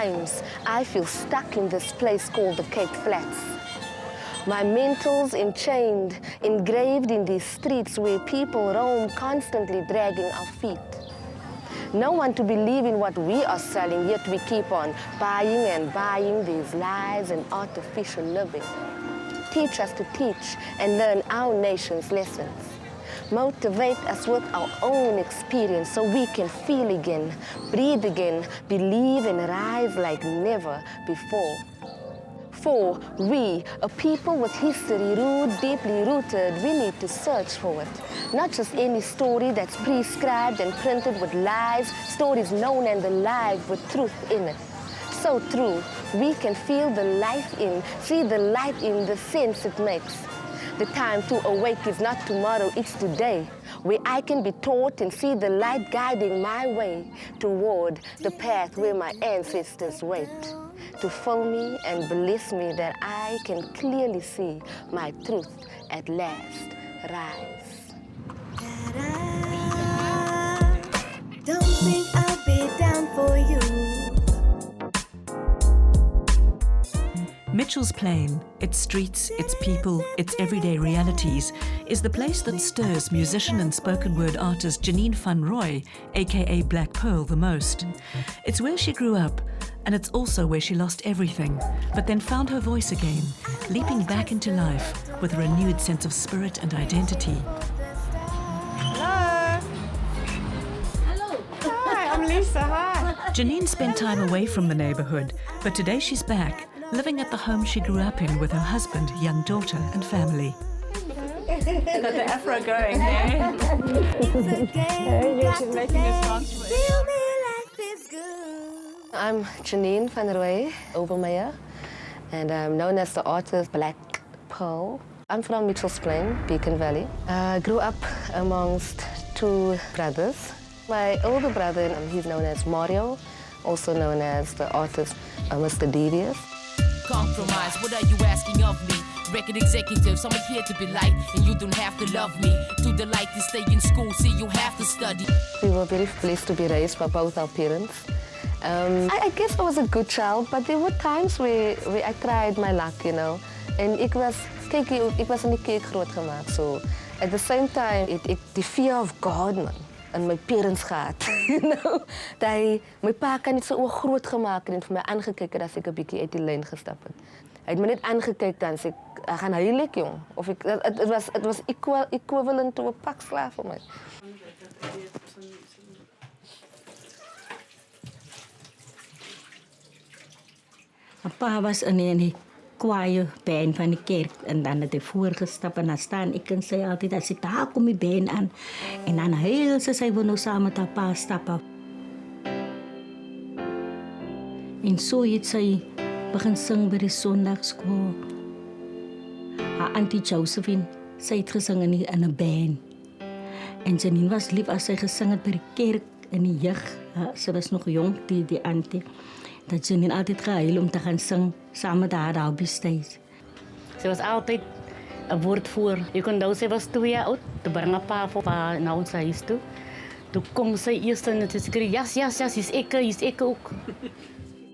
times, I feel stuck in this place called the Cape Flats. My mentals enchained, engraved in these streets where people roam, constantly dragging our feet. No one to believe in what we are selling, yet we keep on buying and buying these lies and artificial living. Teach us to teach and learn our nation's lessons. Motivate us with our own experience so we can feel again, breathe again, believe and rise like never before. For we, a people with history deeply rooted, we need to search for it. Not just any story that's prescribed and printed with lies, stories known and alive with truth in it. So true, we can feel the life in, see the light in the sense it makes. The time to awake is not tomorrow, it's today, where I can be taught and see the light guiding my way toward the path where my ancestors wait. To fill me and bless me that I can clearly see my truth at last rise. Don't think I'll be down for you. Mitchell's Plain, its streets, its people, its everyday realities, is the place that stirs musician and spoken word artist Janine van Roy, aka Black Pearl, the most. It's where she grew up, and it's also where she lost everything, but then found her voice again, leaping back into life with a renewed sense of spirit and identity. Hello. Hello. Hi, I'm Lisa. Hi. Janine spent time away from the neighbourhood, but today she's back, living at the home she grew up in with her husband, young daughter and family. Got the afro going, yeah? You're making this dance. I'm Janine van Roy, Overmeyer, and I'm known as the artist Black Pearl. I'm from Mitchell's Plain, Beacon Valley. I grew up amongst two brothers. My older brother, he's known as Mario, also known as the artist Mr. Devious. Compromise, what are you asking of me? Record executives, I'm here to be liked, and you don't have to love me. To the light to stay in school, see you have to study. We were very blessed to be raised by both our parents. I guess I was a good child, but there were times where I tried my luck, you know. En ik was in die kerk groot gemaakt, so at the same time, the fear of God, man, en my parents gehad, you know. My pa kan niet zo oog groot gemaakt en vir my aangekeken as ek 'n bietjie uit die lyn gestap het. Hy het my net aangekeken dan sê ek gaan huilik, jong. Of it was equivalent to 'n pak slaaf vir my. Pa was in die kwaaie band van die kerk en dan het hy voorgestap en dan staan ek en sê altyd as ek daar kom die band aan en dan heel sy wil nou saam met haar pa stap af. En so het sy begin sing by die Sondagskool. Haar auntie Josephine, sy het gesing in 'n band. En Janine was lief as sy gesing het by die kerk in die jeug. Sy was nog jong, die auntie. Dat Janine altijd gehuil om te gaan zingen samen met haar daar op de stage. Ze was altijd een woordvoerder. Je kon nou, ze was 2 jaar oud. Toen bracht pa naar ons huis toe. Toen kwam ze eerst en ze zei, ja, is ik ook.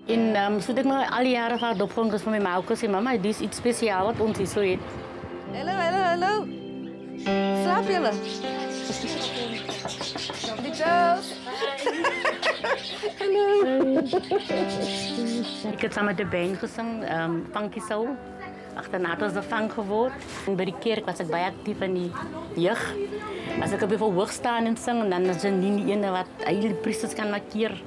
En toen ik me al die jaren van opgevangen was van mijn ma ook zei, mama, dit is iets speciaals wat ons is zo heet. Hallo. Slaap jullie? Hallo. Ik heb samen met de band gezongen, Funky Soul. Achterna was de funk geworden. Bij de kerk was ik bij actief in die jeugd. Als ik op even hoog staan en zingen, dan is Janine die ene wat eigenlijk priesters kan markeren.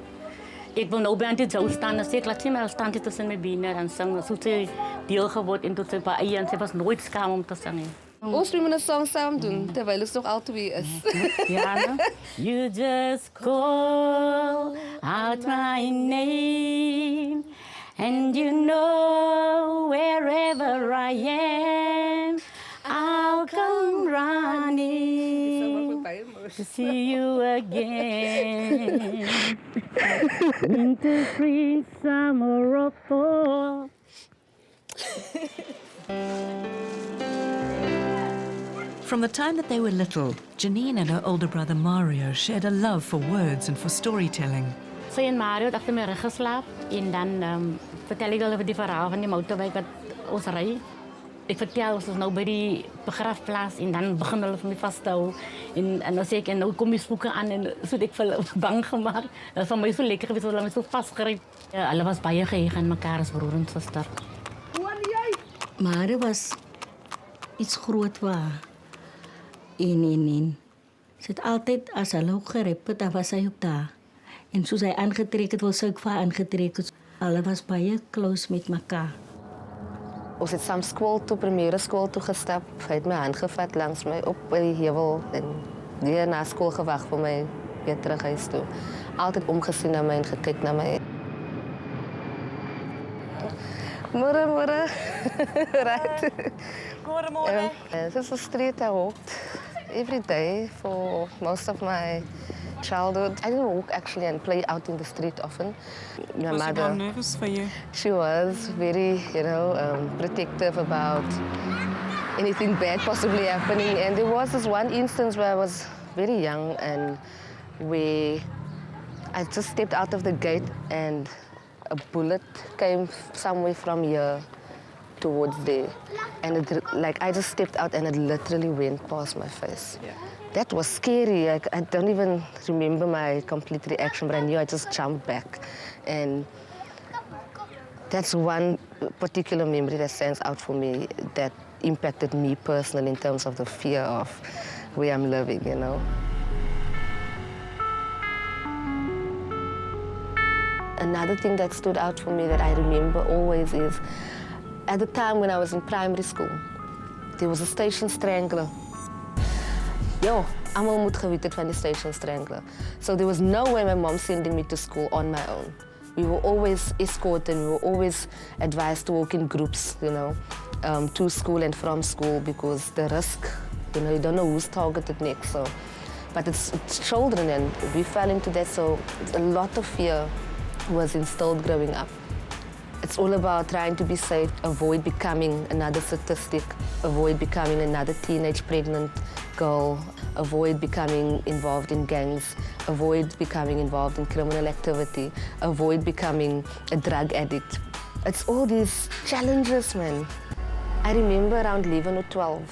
Ik wil nou bij aan die jou staan en zeg, laat je maar staan tussen mijn benen en zingen. Zo ze deel geworden en tot ze bij en ze was nooit schaam om te zingen. Ons moet een song samen doen, terwijl het nog al 2 is. Ja, no? You just call out my name and you know wherever I am, I'll come running to see you again. Winter, spring, summer or fall. From the time that they were little, Janine and her older brother Mario shared a love for words and for storytelling. Sy en Mario het agter my rug geslaap en dan vertel ek hulle die verhaal van die motorbike wat ons ry. Ek vertel ons is nou by die begrafplaas en dan begin hulle vir my vas te hou. En dan sê ek, en nou kom die spoeke aan en so het ek vir hulle bang gemaakt. Dat is van my so lekker geweest, hulle my so vastgryp. Ja, hulle was baie geheeg aan mekaar as broer en suster. Mario was iets groot vir haar. En. Sy het altyd, as hulle ook gerep het, dan was sy ook daar. En soos hy aangetrek het, wil sy ook vir haar aangetrek het. Hulle was baie close met mekaar. Ons het saam skool toe, primaire skool toe gestap. Hy het my hand gevat langs my op by die heuwel en weer na skool gewag vir my weer terug huis toe. Altyd omgesien na my en gekyk na my. Môre. Right. Goedemorgen. This is a street I walked every day for most of my childhood. I didn't walk actually and play out in the street often. My Was mother, ik nervous for you? she was very, protective about anything bad possibly happening. And there was this one instance where I was very young and where I just stepped out of the gate and a bullet came somewhere from here towards there. And I just stepped out and it literally went past my face. Yeah. That was scary. I don't even remember my complete reaction, but I knew I just jumped back. And that's one particular memory that stands out for me that impacted me personally in terms of the fear of where I'm living, Another thing that stood out for me that I remember always is, at the time when I was in primary school, there was a station strangler. Almal moet geweet het van die station strangler. So there was no way my mom sending me to school on my own. We were always escorted, we were always advised to walk in groups, to school and from school because the risk, you don't know who's targeted next. So, but it's children and we fell into that, so a lot of fear was instilled growing up. It's all about trying to be safe, avoid becoming another statistic, avoid becoming another teenage pregnant girl, avoid becoming involved in gangs, avoid becoming involved in criminal activity, avoid becoming a drug addict. It's all these challenges, man. I remember around 11 or 12,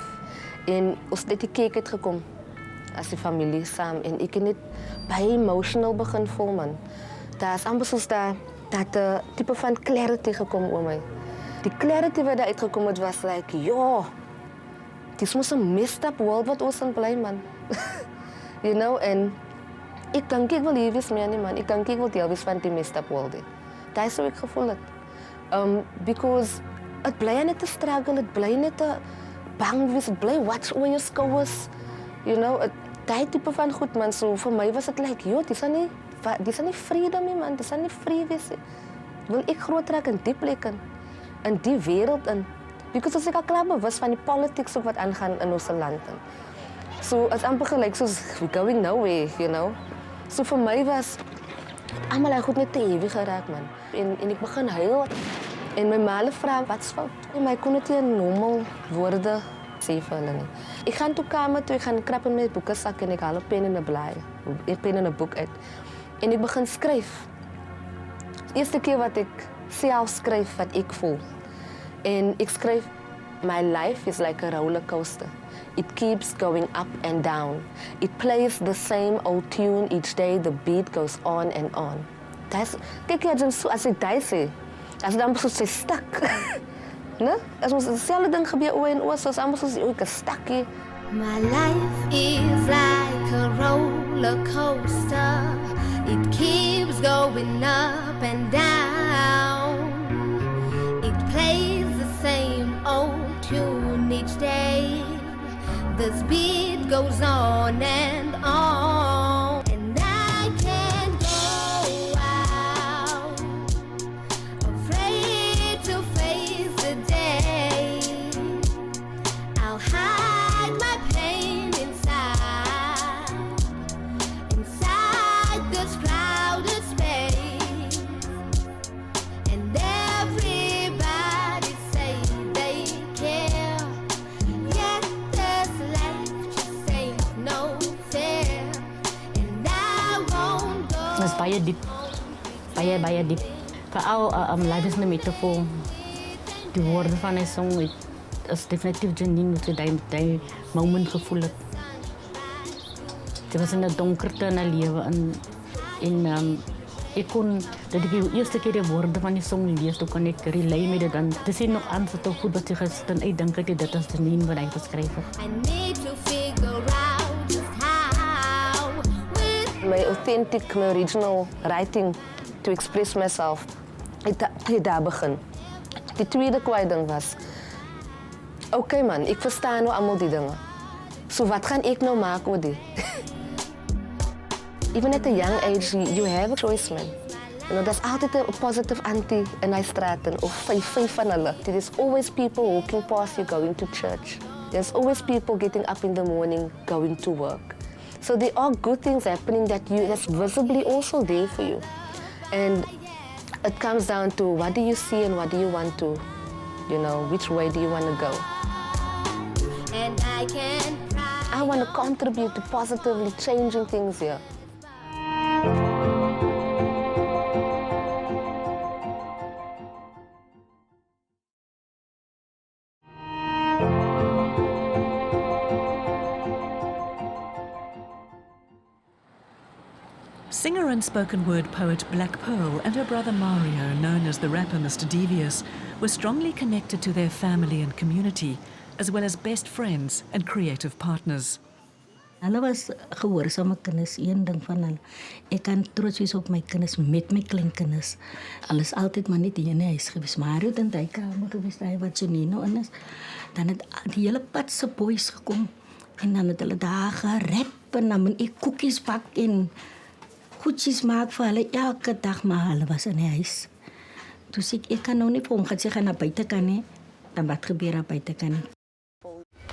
en ons het die kerk het gekom as die familie saam en ek het net baie emotional begin voel, man. Daar's amper soos dat 'n tipe van clarity gekom oor my. Die clarity wat daar uitgekom het was like, dis mos 'n messed up world wat ons in bly, man. En ek dink ek wil hier wees meer nie, man. Ek dink ek wil deel wees van die messed up world. Dit is hoe ek gevoel het. Because het bly net 'n struggle, het bly net 'n bang wees, het bly watch oor jou skouers. Daai tipe van goed, man. So vir my was dit like, dis nie freedom nie, man. Dis nie vrye wees nie. Wil ek groot raak in die plek in die wêreld in. Because as ek al klaar bewus van die politics ook wat aangaan in ons land. So as amper gelyk soos we going nowhere, So vir my was almal goed net te heavy geraak, man. En ek begin huil. En my ma vra wat's fout. En my kon dit nie normaal woorde sê vir hulle nie. Ek gaan toe kamer toe, ek gaan krap in my boekesak en ek haal 'n pen en 'n blaai. 'n pen en 'n boek uit. En ek begin skryf. Eerste keer wat ek self skryf wat ek voel. En ek skryf, my life is like a roller coaster. It keeps going up and down. It plays the same old tune each day. The beat goes on and on. Kyk jy as ek dit sê, as dan soos sy stuk. Né? As ons dieselfde ding gebeur oor en oor, soos amper soos ek is stuck hier. My life is like a roller coaster. It keeps going up and down. It plays the same old tune each day. This beat goes on and on. And I can't go out, afraid to face the day. I'll hide my pain inside this crowded space. And everybody say they care, yet this life just ain't no fair. And I won't go. Dit is baie diep. baie diep. Veral life is 'n metafoor. Die woorde van die song is definitief Janine wat sy daai moment gevoel het. Dit was in 'n donkerte in 'n lewe en ek kon dat ek die eerste keer die woorde van die song lees, toe kon ek relay met dit dan. Dit sien nog aan tot goed wat sy gesin uitdink het dit as Janine wat hy geskryf het. I need to figure out just how My authentic, my original writing to express myself, het daar begin. Die tweede kwaai ding was, oké man, ek verstaan nou allemaal die dinge. So wat gaan ek nou maak oor die? Even at a young age, you have a choice, man. You know, there's altijd a positive anti in die straten, of vijf van hulle. There's always people walking past you going to church. There's always people getting up in the morning, going to work. So there are good things happening that's visibly also there for you. And it comes down to what do you see and what do you want to, which way do you want to go? and I can try. I want to contribute to positively changing things here. Singer and spoken word poet Blaq and her brother Mario, known as the rapper Mr. Devious, were strongly connected to their family and community, as well as best friends and creative partners. Hulle was gehoorsame kinders, een ding van hulle. Ek kan trots wees op my kinders met my kleinkinders. Hulle is altyd maar net hier in die huis gewees. Mario het in die kamer gewees, daar wat Janine in is. Dan het die hele pad se boys gekom en dan het hulle daar gerap en dan moet ek koekies bak en goedjies maak vir hulle elke dag, maar hulle was in die huis. Toe sê ek kan nou nie vir hom gaan sê gaan na buite kan nie. Dan wat gebeur daar buite kan nie.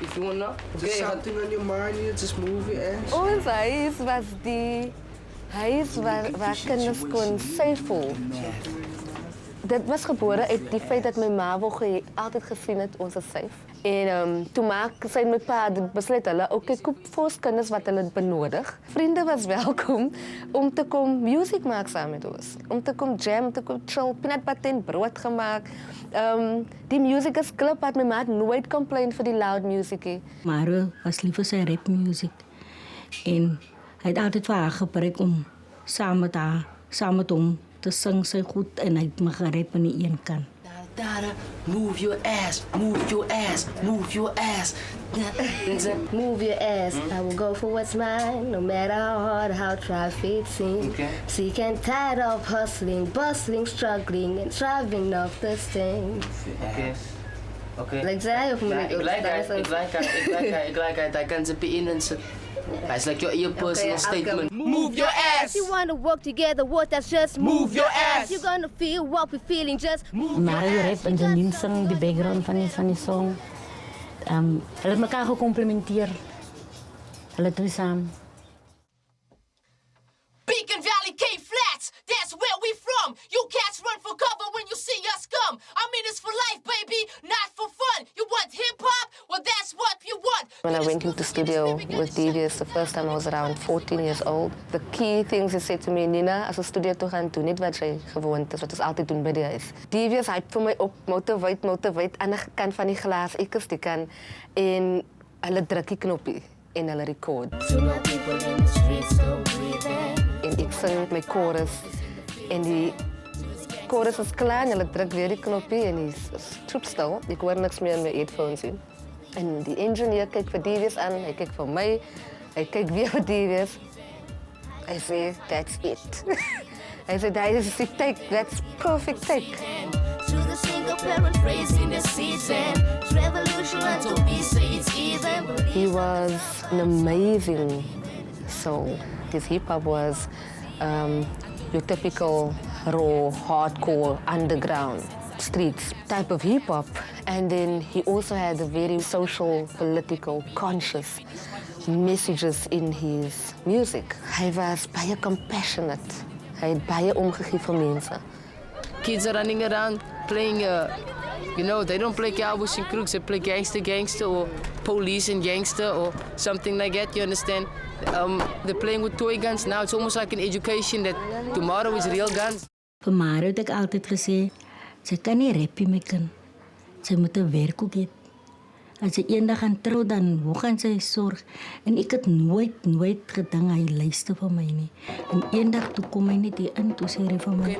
If you wanna, just something on your mind, you just move your ass. Ons huis was die huis waar kinders kon safe voel. Dit was gebore uit die feit dat my ma altyd gesien het ons is safe. En toe maak sy en my pa besluit hulle, okay, koop vir ons kinders wat hulle benodig. Vriende was welkom om te kom music maak saam met ons. Om te kom jam, te kom chill, peanut butter en brood gemaak. Die music is klip, wat my ma nooit complain vir die loud music. Mario was lief vir sy rap music. En hy het altyd vir haar gebruik om saam met hom te sing sy goed en hy het my gerap aan die een kant. Dada, move your ass, move your ass, move your ass. Move your ass, I will go for what's mine, no matter how hard, how traffic seems. Okay. Sick and tired of hustling, bustling, struggling, and striving off the sting. Okay. Okay. Like zij of moet ik ook Ik like hij kan ze beïnnen. It's like your personal statement. Move your ass. You wanna work together, what that's just move your ass. You're gonna feel what we're feeling, just move Mario rap en Janine sing die background van die song. Hulle het mekaar gecomplimenteer. Hulle twee saam. Beacon Valley, Cape Flats, that's where we from. You cats run for cover when you see us come. I mean it's for life, baby, not for fun. You want hip-hop? Well, that's what you want. When I went into studio with Devious, the first time I was around 14 years old, the key things he said to me, Nina, as we studio toe gaan doen, net wat jy gewoond is, wat ons altyd doen by die huis. Devious hype vir my op, motivate, aan die kant van die glas, ek is die kant, en hulle druk die knoppie, en hulle record. to my people in the streets, so breathing. En ek sing my chorus, en die chorus is klaar, en hulle druk weer die knoppie, en die is troepstil, ek hoor niks meer in my headphones nie. En die engineer kyk vir Devious aan, hy kyk vir my, hy kyk weer vir Devious. Hy sê, that's it. Hy sê, that is the take, that's perfect take. To the single parents raising the seeds and revolution until we say it's even. He was an amazing soul. His hip-hop was your typical raw, hardcore, underground, streets type of hip-hop. And then he also had a very social, political, conscious messages in his music. Hy was baie compassionate. Hy het baie omgegee vir mense. Kids are running around playing, they don't play cowboys and crooks, they play gangster, or police and gangster, or something like that, you understand? They're playing with toy guns now. It's almost like an education that tomorrow is real guns. Vir Mario het ek altyd gesê, sy kan nie rappie my kind. Sy moet 'n werk ook hê. As sy eendag gaan trou, dan hoe gaan sy sorg? En ek het nooit gedink hy luister vir my nie. En eendag toe kom hy net hier in, toe sê hy vir my,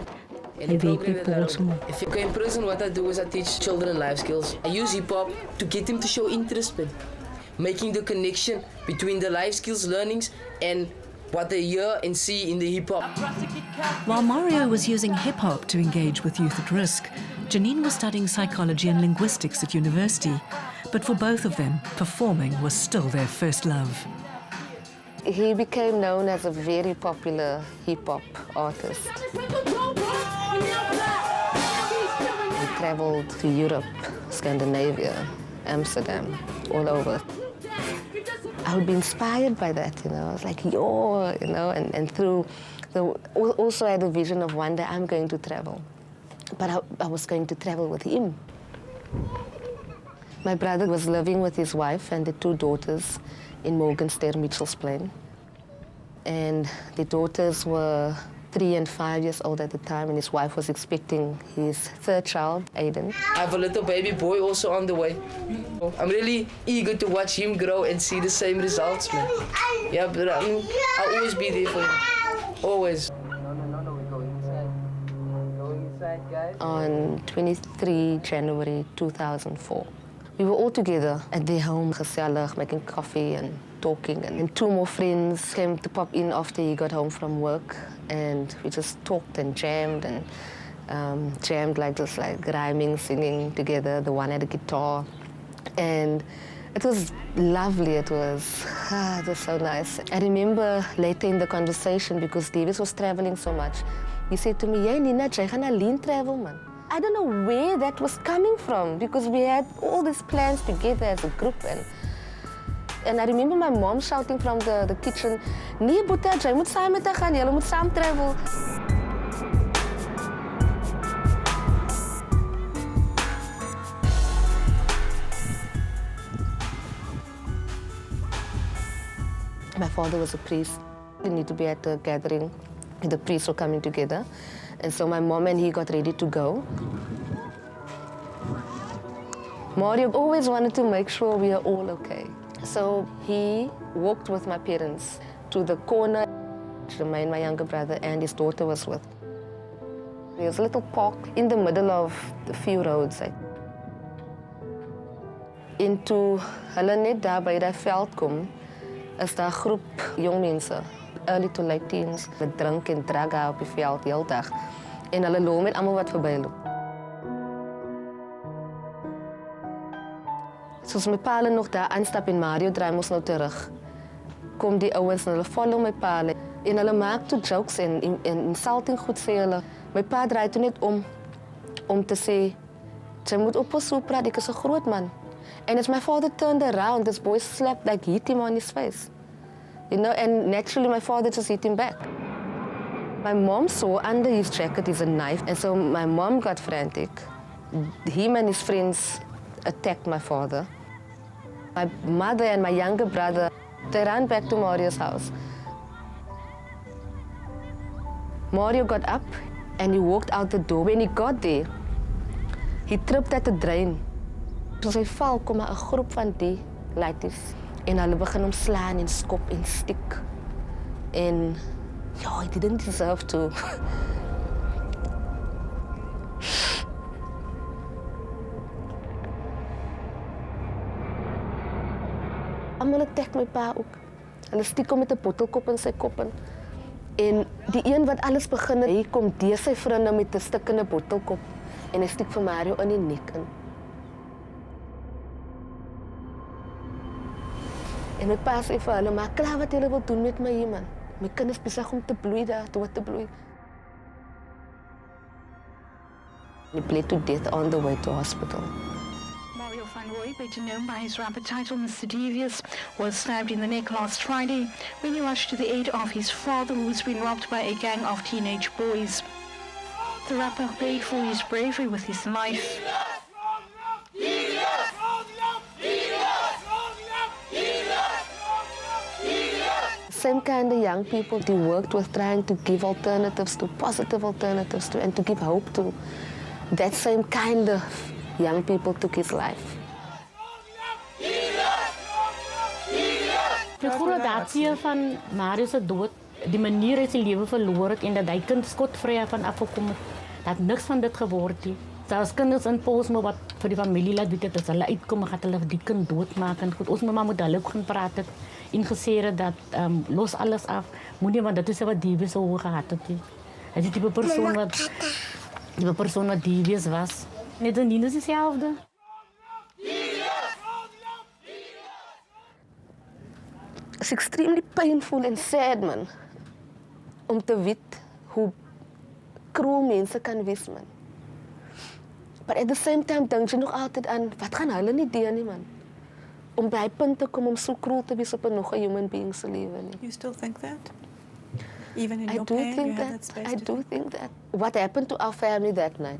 hy weet nie pols mo. If you're in prison, what I do is I teach children life skills. I use hip-hop to get them to show interest in making the connection between the life skills learnings and what they hear and see in the hip-hop. While Mario was using hip-hop to engage with youth at risk, Janine was studying psychology and linguistics at university. But for both of them, performing was still their first love. He became known as a very popular hip-hop artist. He traveled to Europe, Scandinavia, Amsterdam, all over. I would be inspired by that, you know. I was like, yo, you know, and through also I had a vision of one day I'm going to travel. But I was going to travel with him. My brother was living with his wife and the 2 daughters in Morgenster, Mitchell's Plain. And the daughters were 3 and 5 years old at the time, and his wife was expecting his 3rd child, Aiden. I have a little baby boy also on the way. I'm really eager to watch him grow and see the same results, man. Yeah, but I'll always be there for him. Always. No, we go inside. Go inside, guys. On 23 January 2004. We were all together at their home, gezellig, making coffee and talking. And 2 more friends came to pop in after he got home from work. And we just talked and jammed like just like rhyming, singing together. The one had a guitar. And it was lovely, it was so nice. I remember later in the conversation, because Davis was traveling so much, he said to me, "Hey Nina, jy gaan alleen travel, man." I don't know where that was coming from, because we had all these plans together as a group. And I remember my mom shouting from the kitchen, "Nee, Boeta, jy moet saam met haar gaan, julle moet saam travel." My father was a priest. We need to be at a gathering. The priests were coming together. And so my mom and he got ready to go. Mario always wanted to make sure we are all okay. So he walked with my parents to the corner. My younger brother and his daughter was with. There was a little park in the middle of a few roads. Into hulle net daar by die veld kom, is daar 'n groep jong mense, early to late teens, met drink en drag op die veld die hele dag. En hulle loop met almal wat verbyloop. Soos my pa nog daar aanstap en Mario draai mos nou terug, kom die ouens en hulle follow my pa. En hulle maak toe jokes en insulting goed sê hulle. My pa draai toe net om te sê, "Jy moet oppas so praat, ek is 'n groot man." And as my father turned around, this boy slapped, like hit him on his face. You know, and naturally my father just hit him back. My mom saw under his jacket is a knife, and so my mom got frantic. Him and his friends attacked my father. My mother and my younger brother, they ran back to Mario's house. Mario got up and he walked out the door. When he got there, he tripped at the drain. Toe hy val, kom 'n groep van die laities en hulle begin hom slaan en skop en stiek. En ja, he didn't deserve to. Almal attack my pa ook. Hulle stiek hom met 'n bottelkop in sy kop in. En die een wat alles begin het, hy kom deur sy vriende met 'n stikkende bottelkop en hy stiek vir Mario in die nek in. En my pa sê vir hulle, "Maar klaar wat julle wil doen met my hier, man. My kind is besig om te bloei daar, dood te bloei." He bled to death on the way to hospital. Mario Van Roy, better known by his rapper title Mr. Devious, was stabbed in the neck last Friday when he rushed to the aid of his father, who was being robbed by a gang of teenage boys. The rapper paid for his bravery with his life. same kind of young people he worked with, trying to give alternatives to, positive alternatives to, and to give hope to. That same kind of young people took his life. De gradatie van Mario se dood, die manier hy sy lewe verloor het en dat hy kind skotvry van afgekom het, dat niks van dit geword het. Zelfs kinders in Polsmo wat vir die familie laat weet het, as hulle uitkom, gaat hulle die kind doodmaak. En goed, ons mama moet hulle ook gaan praat het, ingeseren dat los alles af, moenie, want dat is wat Davies so hoog gehad het. Hy is die type persoon wat Davies was. Net Janine is hetzelfde. It's extremely painful and sad, man. Om te weet hoe cruel mensen kan wees, man. But at the same time denk je nog altijd aan, wat gaan hulle niet doen, man? Om bij punt te komen om zo cruel te wees op een nog een human being se leven. Nie. You still think that? Even in your pain, you have that space I do think that. What happened to our family that night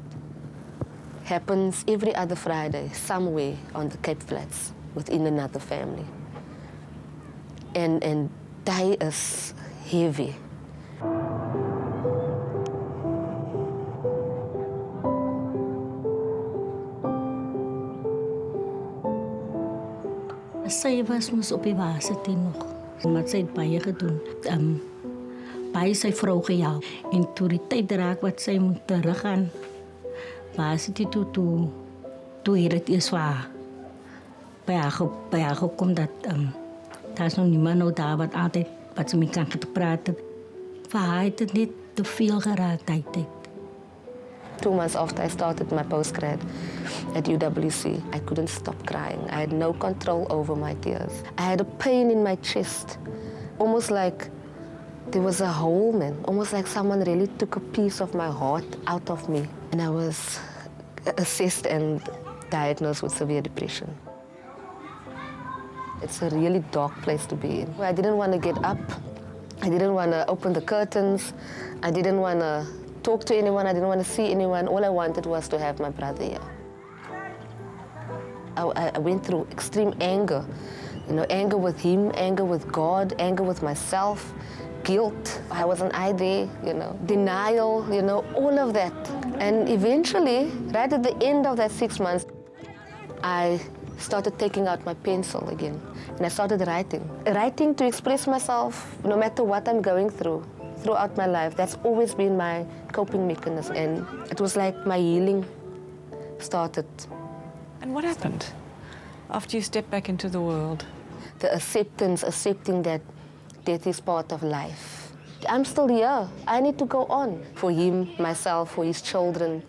happens every other Friday, somewhere on the Cape Flats, within another family. And that is heavy. Sy was mos op die waarsite nog. Maar sy het baie gedoen. Baie sy vrou gehelp. En toe die tyd raak wat sy moet teruggaan, waarsite toe het dit eers vir haar by haar gekom dat daar is nog niemand nou daar wat altyd wat sy mee kan gepraat het. Vir haar het dit net te veel geraak die tyd. 2 months after I started my postgrad at UWC, I couldn't stop crying. I had no control over my tears. I had a pain in my chest, almost like there was a hole, man. Almost like someone really took a piece of my heart out of me. And I was assessed and diagnosed with severe depression. It's a really dark place to be in. I didn't want to get up. I didn't want to open the curtains. I didn't want to talk to anyone. I didn't want to see anyone. All I wanted was to have my brother here. I went through extreme anger. You know, anger with him, anger with God, anger with myself, guilt. Why wasn't I there? You know, denial, you know, all of that. And eventually, right at the end of that 6 months, I started taking out my pencil again. And I started writing. Writing to express myself, no matter what I'm going through. Throughout my life, that's always been my coping mechanism. And it was like my healing started. And what happened after you stepped back into the world? The acceptance, accepting that death is part of life. I'm still here. I need to go on. For him, myself, for his children,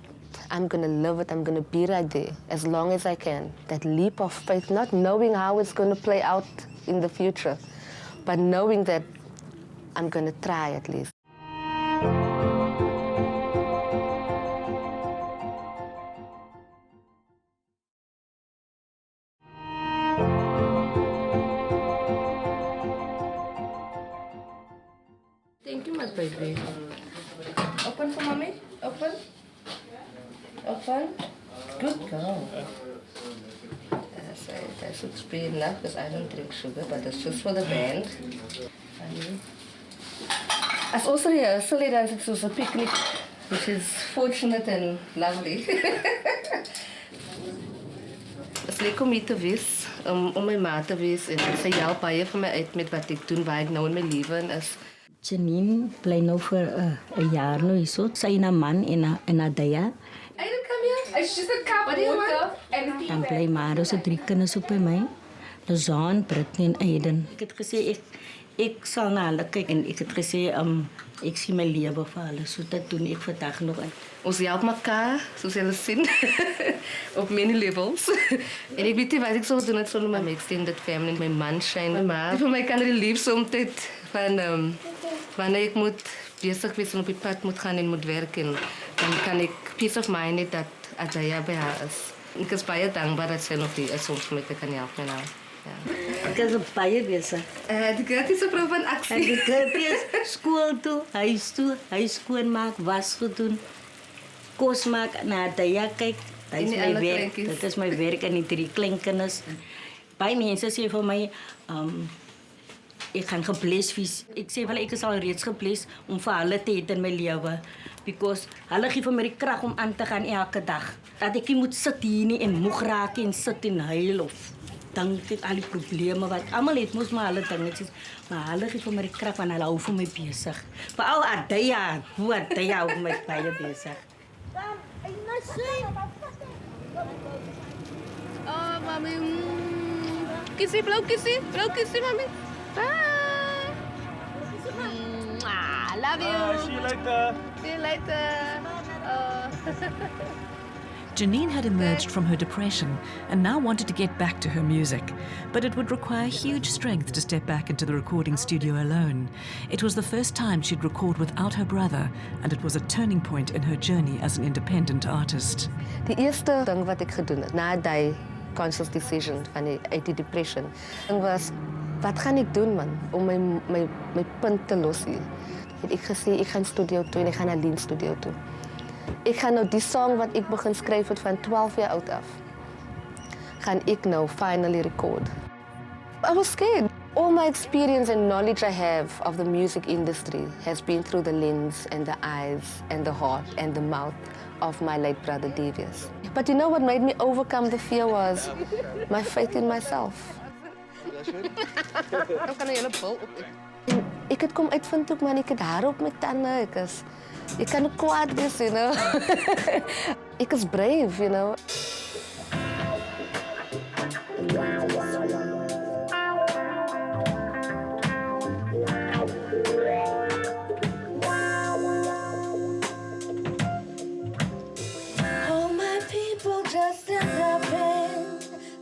I'm going to live it. I'm going to be right there as long as I can. That leap of faith, not knowing how it's going to play out in the future, but knowing that I'm going to try at least. Thank you, my baby. Open for mommy. Open. Open. Good girl. That should be enough because I don't drink sugar, but it's just for the band. As also rehearsal, it was a picnic, which is fortunate and lovely. Het is leuk om hier te wees, om my ma te wees en sy help baie vir my uit met wat ek doen, waar ek nou in my lewe is. Janine bly nou vir 'n jaar nou hierso. Sy en haar man en haar daya. Hey, come here. It's just a cup of water and Dan bly Mario se 3 kinders op by my. Lozaan, Brittany en Aiden. Ek het gesê ek sal na hulle kyk en ek het gesê ek sien my lewe vir hulle. So dit doen ek vandag nog uit. Ons help mekaar, soos julle sien, op many levels. En ek weet nie wat ek sou doen het sonder my extended family, my man, Shane, my ma. Vir my kan relief soms van wanneer ek moet besig wees en op die pad moet gaan en moet werk en dan kan ek peace of mind het dat Ajaya by haar is. Ek is baie dankbaar dat sy nog hier is om vir my te kan help nou. Ja. Ek is baie besig. Die gratis vrou van aksie. En die gratis skool toe, huis skoonmaak, was gedoen, kos maak, na Daya kyk. Dit is my werk. Dit is my werk en die 3 kleinkinders. Baie mense sê vir my, Ek gaan gebless wees. Ek sê wel ek is al reeds gebless om vir hulle te hê in my lewe. Because hulle gee vir my die krag om aan te gaan elke dag. Dat ek nie moet sit hier nie en moeg raak en sit en huil of dink ek al die probleme wat almal het mos maar hulle dingetjies. Maar hulle gee vir my die krag want hulle hou vir my besig. Veral Adaya, hoe Adaya hou my baie besig. Oh, mommy. Kissie, blauw kissie, mommy. Bye. Love you. See you later. See you later. Janine had emerged from her depression and now wanted to get back to her music, but it would require huge strength to step back into the recording studio alone. It was the first time she'd record without her brother, and it was a turning point in her journey as an independent artist. Die eerste ding wat ek gedoen het, na die conscious decision van uit die depression, was, wat gaan ek doen man, om my punt te los hier. Het ek gesê, ek gaan studio toe en ek gaan na Lean studio toe. Ek gaan nou die song wat ek begin skryf het van 12 jaar oud af, gaan ek nou finally record. I was scared. All my experience and knowledge I have of the music industry has been through the lens and the eyes and the heart and the mouth of my late brother Devious. But you know what made me overcome the fear was my faith in myself. Ek het kom uitvind ook man, ek het haar op my tande, ek kan ook kwaad wees, you know. Ek is brave, you know.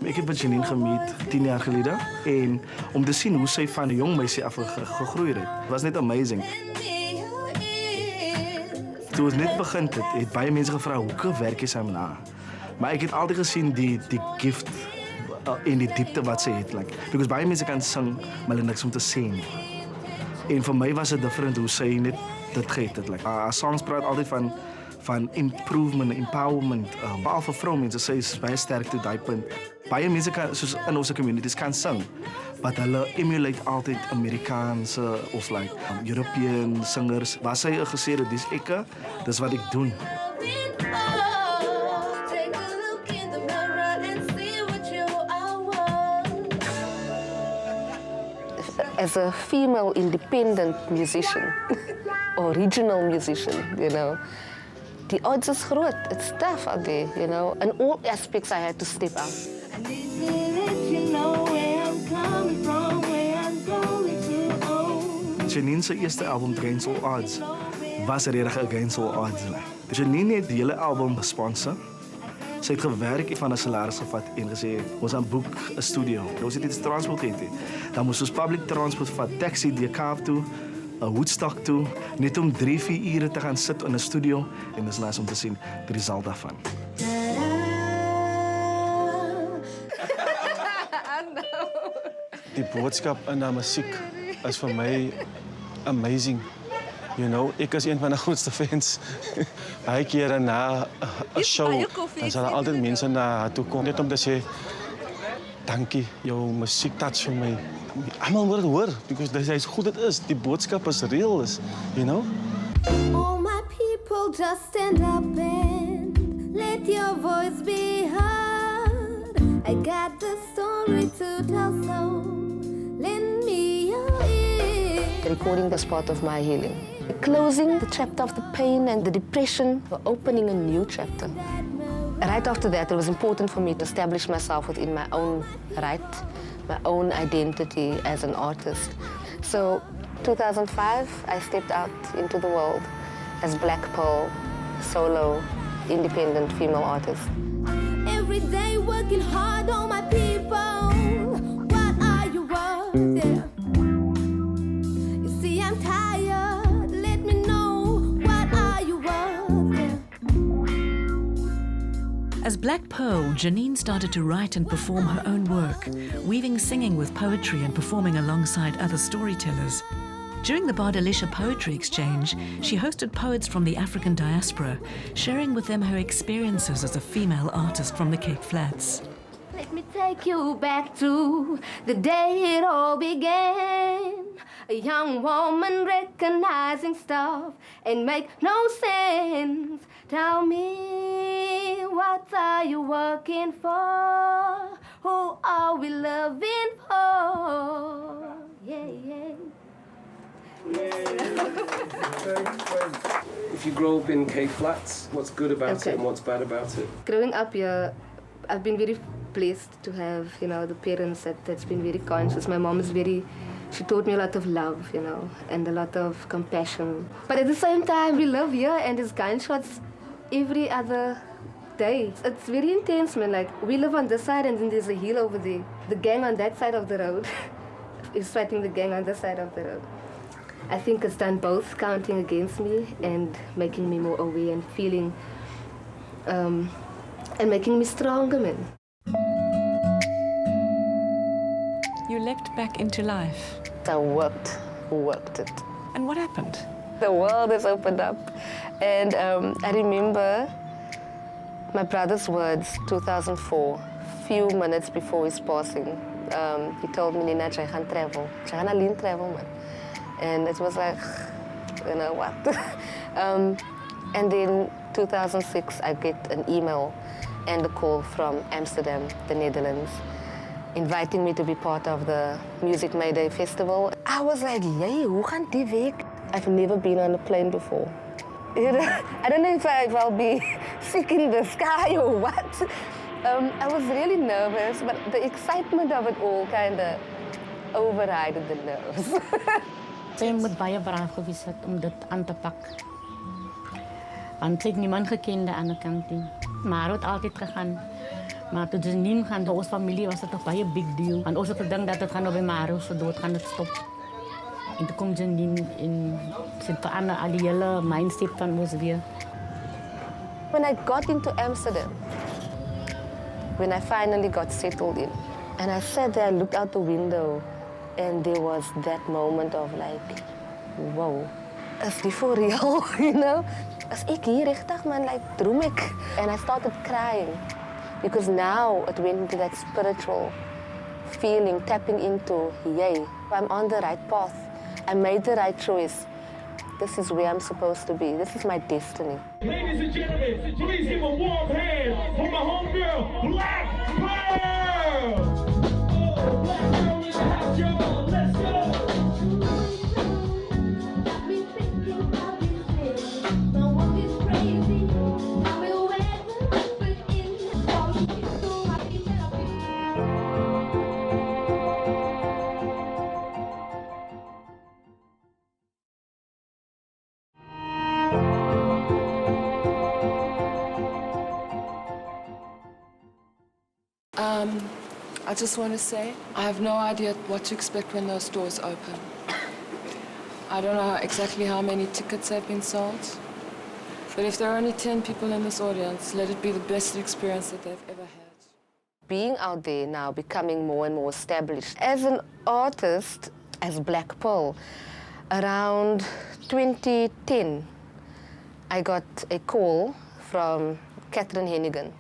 Ik heb met Janine gemeet 10 jaar geleden. En om te zien hoe zij van een jong meisje af gegroeid is. Was net amazing. Toen het net begint, het bij mensen gevraagd hoe werk je samen na. Maar ik heb altijd gezien die gift in die diepte wat ze heeft. Because bij mensen kan zingen, maar niks om te zien. En voor mij was het different hoe zij net dat geeft. Haar songs praat altijd van improvement, empowerment. Behalve vrouwmensen, zij is bij sterk tot die punt. Baie mense kan, soos in onze communities kan sing, but hulle emulate altyd Amerikaanse of European singers. Waar sy gesê het, dis ek, dis wat ek doen. As a female independent musician, original musician, you know, the odds is groot. It's tough out there, you know. In all aspects, I had to step up. Janine's eerste album, Against All Odds, was regtig Against All Odds. Janine het die hele album gesponsor. Sy het gewerk van 'n salaris gevat en gesê, ons gaan boek 'n studio. Ons het iets transport gehad. Dan moes ons public transport vat, taxi die Kaap toe, 'n Woodstock toe, net om 3-4 ure te gaan sit in 'n studio en dis nice om te sien die result daarvan. Die boodskap in die musiek is vir my amazing. You know, ek is een van die grootste fans. Baie kere na 'n show, dan sal altyd mense na haar toe kom net om te sê, dankie, jou musiek touch vir my. Almal moet het hoor, because dis is goed dit is. Die boodskap is real is, you know. All my people just stand up and let your voice be heard. I got the story to tell, so lend me your ear. Recording was part of my healing. Closing the chapter of the pain and the depression, opening a new chapter. Right after that, it was important for me to establish myself within my own right, my own identity as an artist. So, 2005, I stepped out into the world as Blaq Pearl, solo, independent female artist. Every day working hard on my people. What are you worth? Yeah. You see, I'm tired. Let me know, what are you worth? Yeah. As Blaq Pearl, Janine started to write and perform her own work, weaving singing with poetry and performing alongside other storytellers. During the Bardalisha Poetry Exchange, she hosted poets from the African diaspora, sharing with them her experiences as a female artist from the Cape Flats. Let me take you back to the day it all began. A young woman recognizing stuff and make no sense. Tell me, what are you working for? Who are we loving for? Yeah, yeah. If you grow up in Cape Flats, what's good about it and what's bad about it? Growing up here, I've been very blessed to have, the parents that's been very conscious. My mom is she taught me a lot of love, and a lot of compassion. But at the same time, we live here and there's gunshots every other day. It's very intense, man. Like, we live on this side and then there's a hill over there. The gang on that side of the road is fighting the gang on this side of the road. I think it's done both counting against me and making me more aware and feeling, and making me stronger, man. You leapt back into life. I worked it. And what happened? The world has opened up. And I remember my brother's words, 2004, few minutes before his passing. He told me, Nina, I can travel. I can alleen travel, man. And it was like, what? And then 2006, I get an email and a call from Amsterdam, the Netherlands, inviting me to be part of the Music Mayday Festival. I was like, yay, hoe gaan die week? I've never been on a plane before. I don't know if I'll be sick in the sky or what. I was really nervous, but the excitement of it all kind of overrided the nerves. Sy moet baie braaf gewees het om dit aan te pak. Want sy het niemand gekende aan de kant nie. Maar het altyd gegaan. Maar toe Janine gaan, bij ons familie was het toch baie big deal. Want ons het gedink dat het gaan op bij Mario so dood gaan het stop. En toen komt Janine en sy het verander al die hele mindset van ons weer. When I got into Amsterdam, when I finally got settled in, and I sat there, I looked out the window, and there was that moment of like, whoa, is die for real, Is ek hier richtig, man, like, droom ek? And I started crying, because now it went into that spiritual feeling, tapping into, yay, I'm on the right path. I made the right choice. This is where I'm supposed to be. This is my destiny. Ladies and gentlemen, please give a warm hand for my homegirl, Blaq. Black girl in the house, y'all. Let's go. I just want to say, I have no idea what to expect when those doors open. I don't know exactly how many tickets have been sold, but if there are only 10 people in this audience, let it be the best experience that they've ever had. Being out there now, becoming more and more established. As an artist, as Black Pearl, around 2010, I got a call from Catherine Hennigan.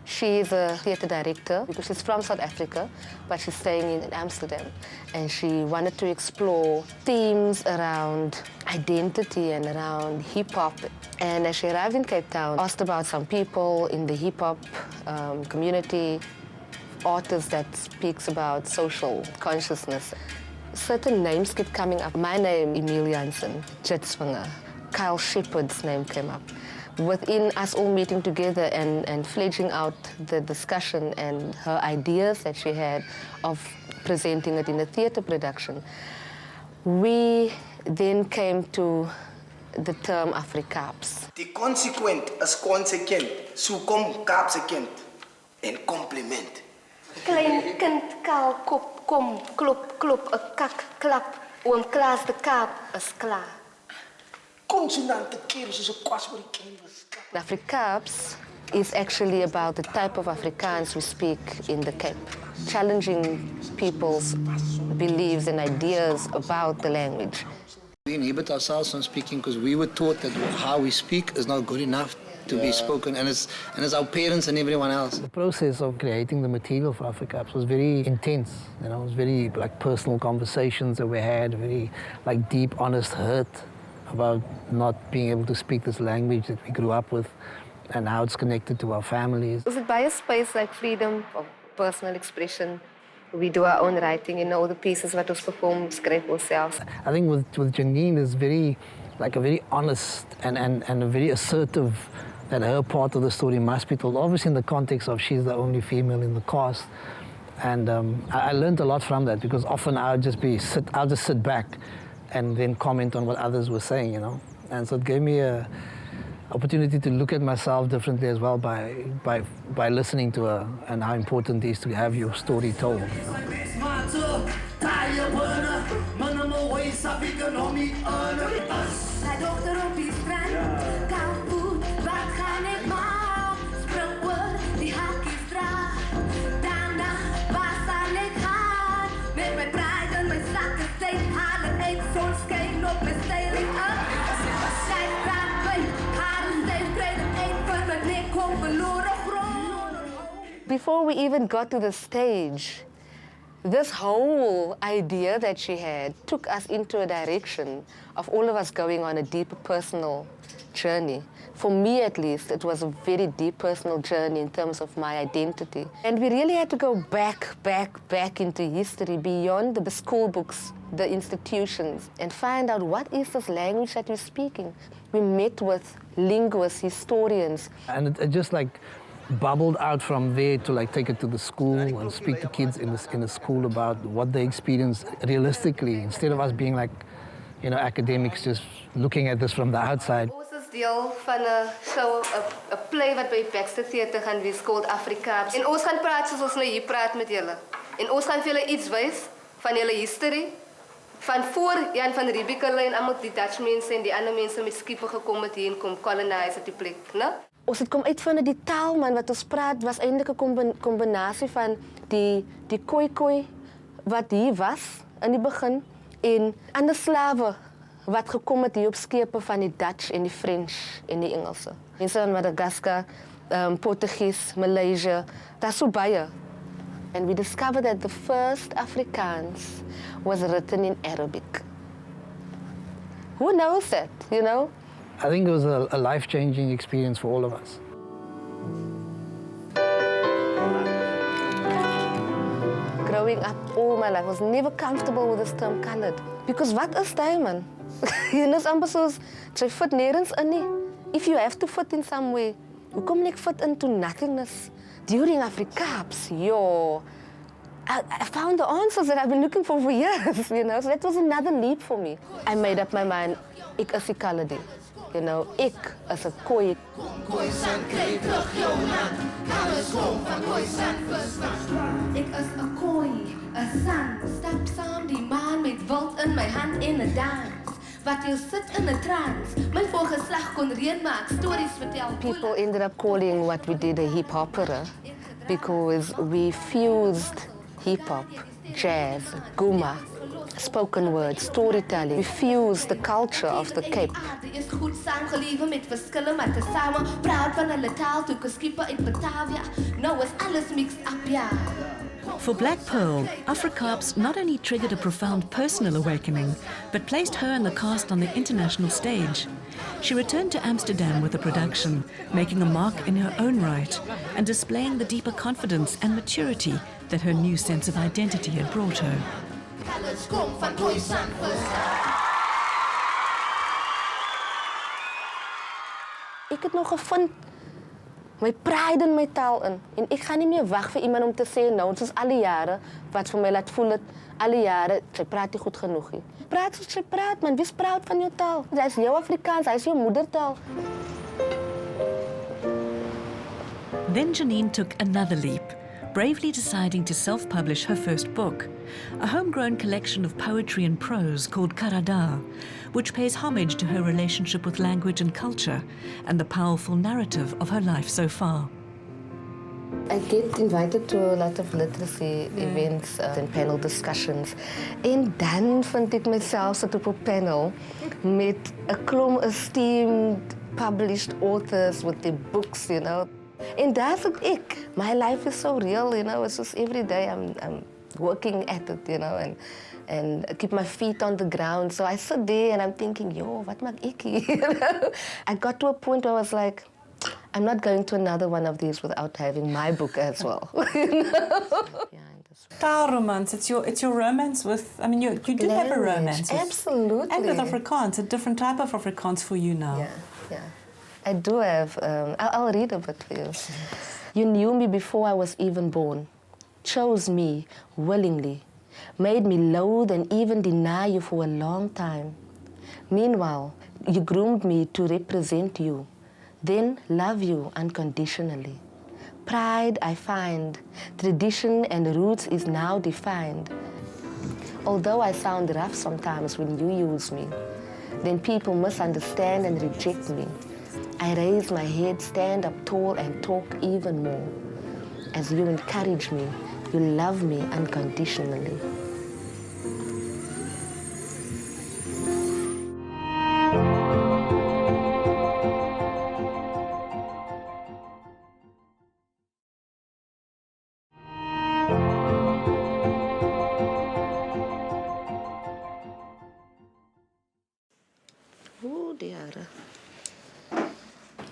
She's a theatre director because she's from South Africa, but she's staying in Amsterdam. And she wanted to explore themes around identity and around hip-hop. And as she arrived in Cape Town, asked about some people in the hip-hop community, artists that speaks about social consciousness. Certain names kept coming up. My name, Emil Jansen, Jitsvanger, Kyle Shepard's name came up. Within us all meeting together and fledging out the discussion and her ideas that she had of presenting it in a theatre production, we then came to the term Africaps. Die consequent is consequent, so kom kaapsekend en compliment. Klein kind, kaal kop, kom, klop, klop, 'n kak, klap, oom Klaas de Kaap is klaar. Consonante keer soos 'n kwas oor die kinders. Afrikaans is actually about the type of Afrikaans we speak in the Cape, challenging people's beliefs and ideas about the language. We inhibit ourselves from speaking because we were taught that how we speak is not good enough. to be spoken, and it's our parents and everyone else. The process of creating the material for Africap was very intense. You know, it was very like personal conversations that we had, very like deep, honest hurt about not being able to speak this language that we grew up with, and how it's connected to our families. Is it by a space like freedom of personal expression? We do our own writing, you know, the pieces that we perform, script ourselves. I think with Janine is very, like a very honest and a very assertive that her part of the story must be told. Obviously in the context of she's the only female in the cast. And I learned a lot from that, because often I'll just sit back and then comment on what others were saying, you know. And so it gave me a opportunity to look at myself differently as well by listening to her, and how important it is to have your story told. You know? Before we even got to the stage, this whole idea that she had took us into a direction of all of us going on a deep personal journey. For me, at least, it was a very deep personal journey in terms of my identity. And we really had to go back into history, beyond the school books, the institutions, and find out what is this language that we're speaking. We met with linguists, historians. And it just like bubbled out from there to like take it to the school and speak to kids in the school about what they experience realistically, instead of us being like, you know, academics just looking at this from the outside. Ons is deel van 'n show, 'n play wat by Baxter Theatre gaan wees called Africap. En ons gaan praat soos ons nou hier praat met julle. En ons gaan vir julle iets wys van julle history, van voor Jan van Riebeeck en almal die Dutch mense en die ander mense met skipe gekom het hier en kom colonize die plek, né? Ons het kom uitvind die taal man wat ons praat was eintlik 'n kombinasie van die koi wat hier was in die begin en ander slawe wat gekom het hier op skepe van die Dutch en die French en die Engelse. Mense van Madagascar, Portuguese, Malaysia, daar's so baie. And we discovered that the first Afrikaans was written in Arabic. Who knows that, you know? I think it was a life-changing experience for all of us. Growing up all my life, I was never comfortable with this term colored. Because what is that, man? You know, amper soos, jy fit nergens in nie. If you have to fit in some way, hoekom nie ek fit into nothingness? During Africaps, I found the answers that I've been looking for years, you know. So that was another leap for me. I made up my mind, ek is die Kaladi. You know, ek is 'n Khoi. Ek is 'n Khoi, 'n san, stap saam die maan met wild in my hand en 'n dans. Wat jy sit in 'n trance, my voorgeslag kon reën maak, stories vertel. People ended up calling what we did a hip-hop opera because we fused hip-hop, jazz, guma, spoken word, storytelling. We fused the culture of the Cape. Is goed saamgelewe met verskille, maar tesame praat van hulle taal toe geskipe uit Batavia. Nou is alles mixed up, ja. For Black Pearl, Africaps not only triggered a profound personal awakening, but placed her and the cast on the international stage. She returned to Amsterdam with the production, making a mark in her own right and displaying the deeper confidence and maturity that her new sense of identity had brought her. Ek het nog gevind my pride in my taal in. En ek gaan nie meer wag vir iemand om te sê nou, soos al die jare wat vir my laat voel het al die jare sy praat nie goed genoeg nie. Praat soos sy praat, man. Wees proud van jou taal. Dit is jou Afrikaans, hy is jou moedertaal. Then Janine took another leap, bravely deciding to self-publish her first book, a homegrown collection of poetry and prose called Karada, which pays homage to her relationship with language and culture and the powerful narrative of her life so far. I get invited to a lot of literacy events and panel discussions. En dan vind ek myself sit op 'n panel met 'n klomp esteemed published authors with their books, you know. And that's it. My life is so real, you know. It's just every day I'm working at it, you know, and keep my feet on the ground. So I sit there and I'm thinking, yo, what maak ek hier? You know? I got to a point where I was like, I'm not going to another one of these without having my book as well. You know? Taal romance, it's your romance with, I mean, you do have a romance. Absolutely. And with Afrikaans, a different type of Afrikaans for you now. Yeah. I do have, I'll read a bit for you. You knew me before I was even born, chose me willingly, made me loathe and even deny you for a long time. Meanwhile, you groomed me to represent you, then love you unconditionally. Pride I find, tradition and roots is now defined. Although I sound rough sometimes when you use me, then people misunderstand and reject me. I raise my head, stand up tall and talk even more. As you encourage me, you love me unconditionally.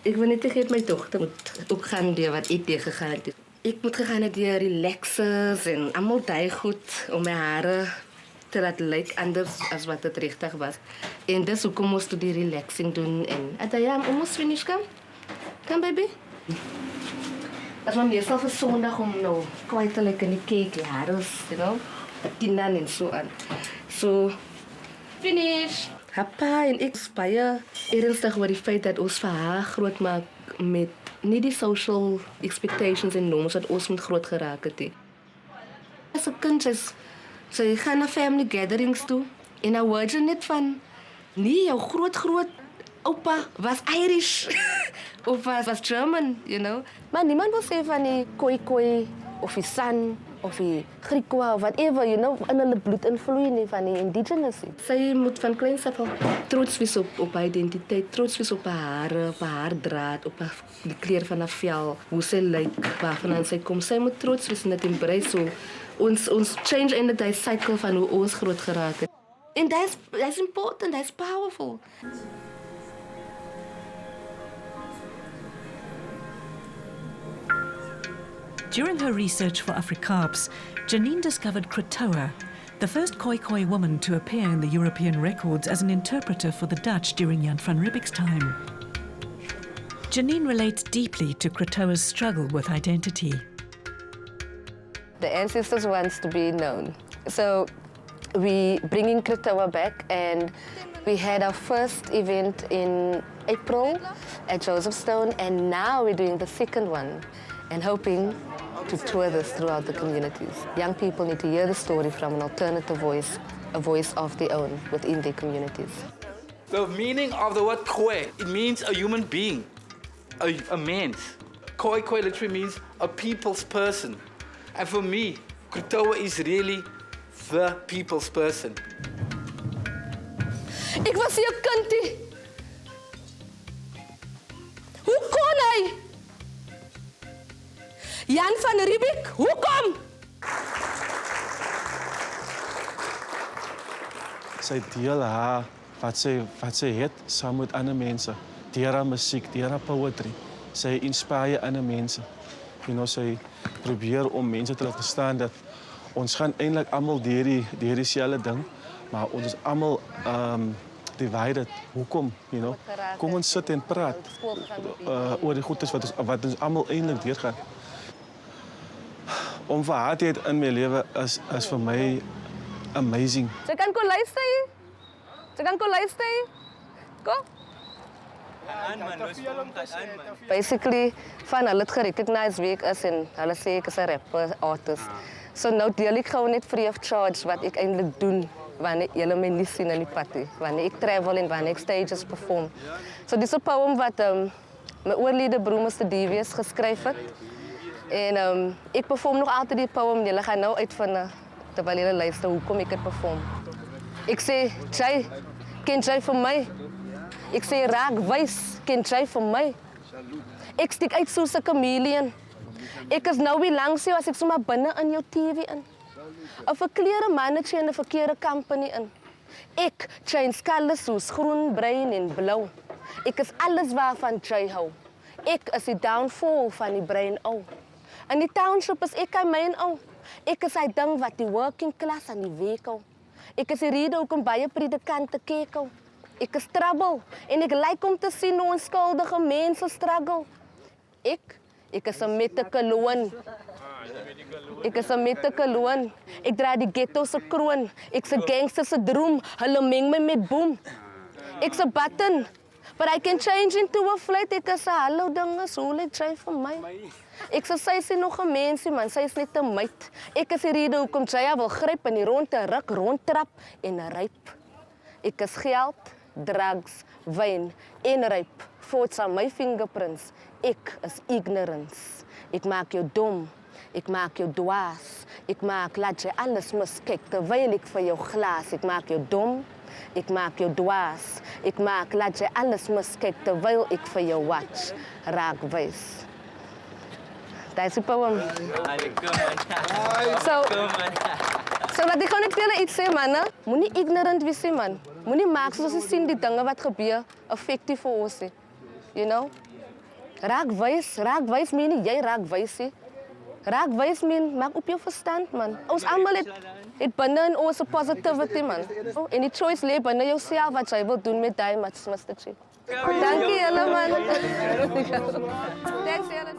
Ik wil niet tegen mijn dochter moet ook gaan doen wat ik tegengegaan heb. Ik moet gegaan naar die relaxers en allemaal die goed om mijn haren te laten lijken anders als wat het richtig was. En dus ook moest ik die relaxing doen. En Adaya, moest finish gaan? Kan baby? Dat was meestal voor zondag om nou kwijt te lijken in die cake, haren, you know, tinan en zo aan. So, finish. Papa en ik spijt ernstig oor die feit dat ons vir haar groot maak met nie die social expectations en norms wat ons moet groot geraak het. As 'n kind sy gaan na family gatherings toe en nou hoor jy net van nee, jou groot opa was Irish of was German, you know. Maar niemand wil sê van die koi of die san of die Griekwa of whatever, you know, in hulle bloed invloei nie van die indigenous. Sy moet van kleins af al trots wees op haar identiteit, trots wees op haar haardraad, op die kleur van haar vel, hoe sy lyk, waarvandaan sy kom. Sy moet trots wees en dit embrace. So ons change in die cycle van hoe ons groot geraak het. En that's important, that's powerful. During her research for Africaps, Janine discovered Krotoa, the first Khoi woman to appear in the European records as an interpreter for the Dutch during Jan van Riebeeck's time. Janine relates deeply to Krotoa's struggle with identity. The ancestors wants to be known. So we bringing Krotoa back, and we had our first event in April at Josephstone, and now we're doing the second one and hoping to tour this throughout the communities. Young people need to hear the story from an alternative voice, a voice of their own within their communities. The meaning of the word Khoi, it means a human being, a man. Khoi literally means a people's person. And for me, Krotoa is really the people's person. Ik was hier kindie. Hoe kon hij? Jan van Riebeeck, hoekom? Sy deel haar wat sy het saam met ander mense. Deur haar musiek, deur haar poetry. Sy inspireer ander mense. You know, sy probeer om mense te laat verstaan dat ons gaan eintlik almal deur dieselfde ding, maar ons is almal divided. Hoekom, you know? Kom ons sit en praat oor die goedes wat ons almal eintlik deurgaan. Om vir haar te hê in my lewe is vir my amazing. Jy kan kom luister. Jy kan kom luister. Kom. Basically, van hulle het gerecognize wie ek is en hulle sê ek is 'n rapper, artist. So nou deel ek gewoon net free of charge wat ek eintlik doen wanneer julle my nie sien in die party, wanneer ek travel en wanneer ek stages perform. So dis 'n poem wat my oorlede broer Mr. Devies geskryf het. En ik perform nog altijd die poem. Jullie gaan nou uitvinden, terwijl jullie luisteren, hoe kom ik het perform. Ik zeg, jij, ken jij van mij? Ek sê raak wys, ken jy vir my? Ek steek uit soos 'n chameleon. Ek is nou nie langs jou as ek sommer binne in jou TV in. 'n Verkleurde mannetjie in 'n verkeerde company in. Ek change colours soos groen, bruin en blou. Ek is alles waarvan jy hou. Ek is die downfall van die brein ou. In die township is ek hy myn ou. Ek is hy ding wat die working class aan die week hou. Ek is die rede hoekom baie predikante kyk hou. Ek is trouble en ek lyk om te sien hoe onskuldige mense struggle. Ek is 'n metekaloon. Ek is 'n metekaloon. Ek dra die ghetto se kroon. Ek se gangster se droom. Hulle meng my met boom. Ek se button. But I can change into a flight. Ek is 'n hallo dinges, hoe lyk jy vir my? Ek sê sy is nog 'n mensie man, sy is net 'n meid. Ek is die rede hoekom jy wil gryp in die ronde ruk, rondtrap en ryp. Ek is geld, drugs, wyn en ryp. Voorts aan my fingerprints. Ek is ignorance. Ek maak jou dom. Ek maak jou dwaas. Ek maak laat jy alles miskyk terwyl ek vir jou glas. Ek maak jou dom. Ek maak jou dwaas. Ek maak laat jy alles miskyk terwyl ek vir jou watch. Raak wys. That's the poem. So wat ek gewoon net willen iets sê, man. Moenie ignorant wees, man. Moenie maak soos ons sien die dinge wat gebeur effectief vir ons. You know? Raak wys meen nie jy raak wys nie. Raak wys meen maak op jou verstand, man. Ons almal het binne in ons positivity, man. Oh, en die choice lê binne jouself wat jy wil doen met daai matchmastertjie. Dankie julle, man. Thanks julle.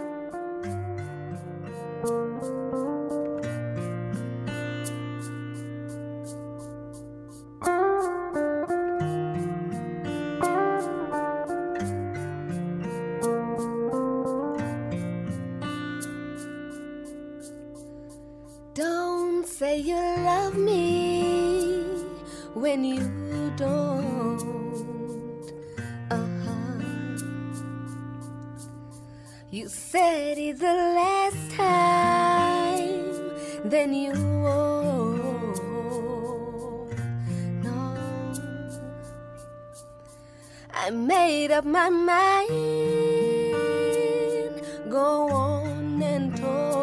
Don't say you love me when you don't. You said it the last time, then you won't. No, I made up my mind. Go on and talk.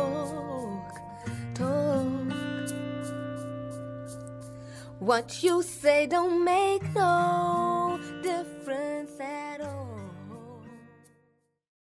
What you say don't make no